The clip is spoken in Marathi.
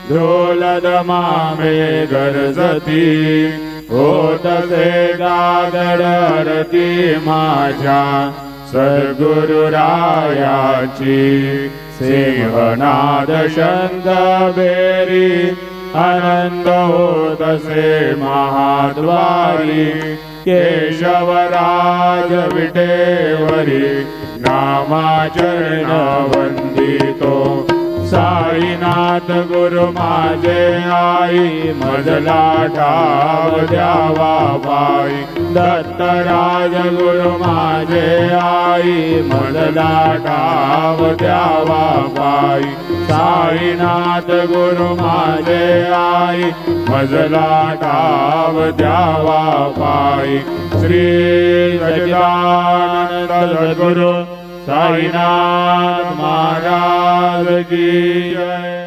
ढोलदमामे गरजती होतसे गागड आरती माझ्या सद्गुरुरायाची सिंहनाद शंख बेरी आनंद होतसे महाद्वारी केशवराज विटेवरी नामाचरण वंदितो साईनाथ गुरु माझे आई मजला ठाव द्यावा बाई दत्तराज गुरु माझे आई मजला ठाव द्यावा बाई साईनाथ गुरु माझे आई मजला ठाव द्यावा बाई श्री सच्चिदानंद सद्गुरु साईनाथ महाराज की जय।